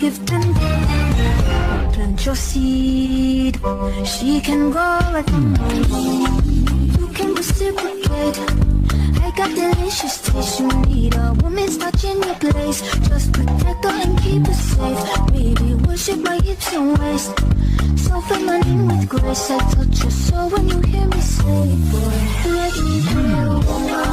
give 10. Plant your seed, she can grow like a weed. You can reciprocate. I got delicious taste. You need a woman's touch in your place. Just protect her and keep her safe. Baby, worship my hips and waist. So feminine with grace. I touch your soul when you hear me say, boy, let me feel.